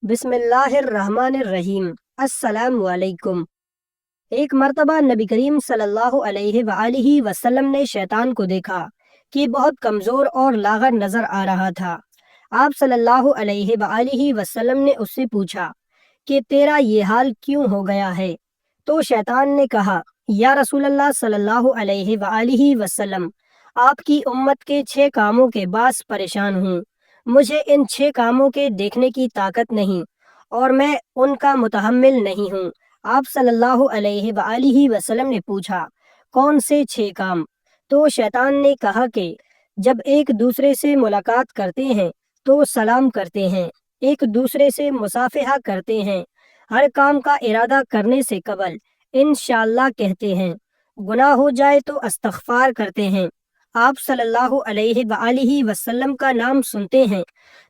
بسم اللہ الرحمن الرحیم۔ السلام علیکم۔ ایک مرتبہ نبی کریم صلی اللہ علیہ وآلہ وسلم نے شیطان کو دیکھا کہ بہت کمزور اور لاغر نظر آ رہا تھا۔ آپ صلی اللہ علیہ وآلہ وسلم نے اس سے پوچھا کہ تیرا یہ حال کیوں ہو گیا ہے؟ تو شیطان نے کہا، یا رسول اللہ صلی اللہ علیہ وآلہ وسلم، آپ کی امت کے 6 کاموں کے باعث پریشان ہوں۔ مجھے ان 6 کاموں کے دیکھنے کی طاقت نہیں اور میں ان کا متحمل نہیں ہوں۔ آپ صلی اللہ علیہ وآلہ وسلم نے پوچھا، کون سے 6 کام؟ تو شیطان نے کہا کہ جب ایک دوسرے سے ملاقات کرتے ہیں تو سلام کرتے ہیں، ایک دوسرے سے مصافحہ کرتے ہیں، ہر کام کا ارادہ کرنے سے قبل انشاءاللہ کہتے ہیں، گناہ ہو جائے تو استغفار کرتے ہیں، آپ صلی اللہ علیہ وآلہ وسلم کا نام سنتے ہیں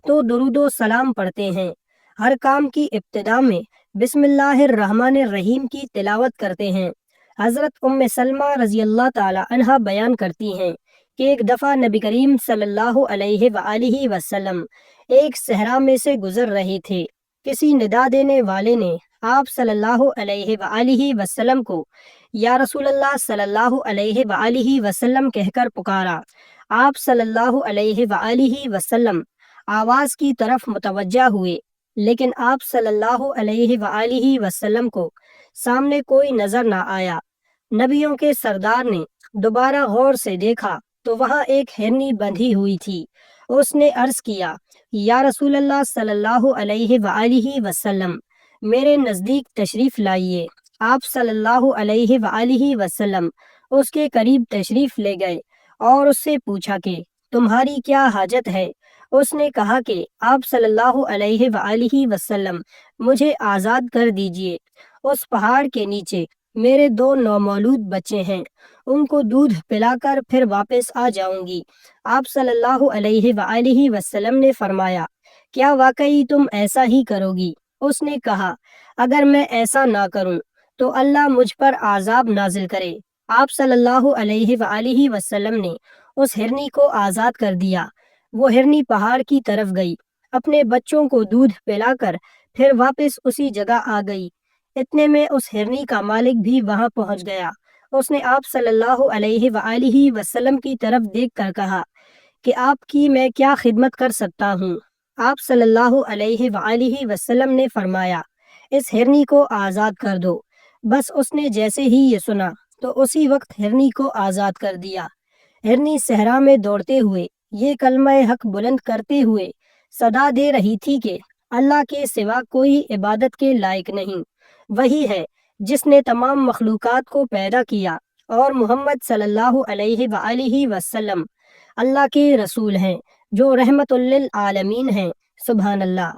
تو درود و سلام پڑھتے ہیں، ہر کام کی ابتدا میں بسم اللہ الرحمن الرحیم کی تلاوت کرتے ہیں۔ حضرت ام سلمہ رضی اللہ تعالی عنہا بیان کرتی ہیں کہ ایک دفعہ نبی کریم صلی اللہ علیہ وآلہ وسلم ایک صحرا میں سے گزر رہے تھے۔ کسی ندا دینے والے نے آپ صلی اللہ علیہ وآلہ وسلم کو یا رسول اللہ صلی اللہ علیہ وآلہ وسلم کہہ کر پکارا۔ آپ صلی اللہ علیہ وآلہ وسلم آواز کی طرف متوجہ ہوئے، لیکن آپ صلی اللہ علیہ وآلہ وسلم کو سامنے کوئی نظر نہ آیا۔ نبیوں کے سردار نے دوبارہ غور سے دیکھا تو وہاں ایک ہرنی بندھی ہوئی تھی۔ اس نے عرض کیا، یا رسول اللہ صلی اللہ علیہ وآلہ وسلم، میرے نزدیک تشریف لائیے۔ آپ صلی اللہ علیہ وآلہ وسلم اس کے قریب تشریف لے گئے اور اس سے پوچھا کہ تمہاری کیا حاجت ہے؟ اس نے کہا کہ آپ صلی اللہ علیہ وآلہ وسلم، مجھے آزاد کر دیجئے۔ اس پہاڑ کے نیچے میرے 2 نومولود بچے ہیں، ان کو دودھ پلا کر پھر واپس آ جاؤں گی۔ آپ صلی اللہ علیہ وآلہ وسلم نے فرمایا، کیا واقعی تم ایسا ہی کرو گی؟ اس نے کہا، اگر میں ایسا نہ کروں تو اللہ مجھ پر عذاب نازل کرے۔ آپ صلی اللہ علیہ وآلہ وسلم نے اس ہرنی کو آزاد کر دیا۔ وہ ہرنی پہاڑ کی طرف گئی، اپنے بچوں کو دودھ پلا کر پھر واپس اسی جگہ آ گئی۔ اتنے میں اس ہرنی کا مالک بھی وہاں پہنچ گیا۔ اس نے آپ صلی اللہ علیہ وآلہ وسلم کی طرف دیکھ کر کہا کہ آپ کی میں کیا خدمت کر سکتا ہوں؟ آپ صلی اللہ علیہ وآلہ وسلم نے فرمایا، اس ہرنی کو آزاد کر دو۔ بس اس نے جیسے ہی یہ سنا تو اسی وقت ہرنی کو آزاد کر دیا۔ ہرنی صحرا میں دوڑتے ہوئے یہ کلمہ حق بلند کرتے ہوئے صدا دے رہی تھی کہ اللہ کے سوا کوئی عبادت کے لائق نہیں۔ وہی ہے جس نے تمام مخلوقات کو پیدا کیا اور محمد صلی اللہ علیہ وآلہ وسلم اللہ کے رسول ہیں جو رحمت للعالمین ہیں۔ سبحان اللہ۔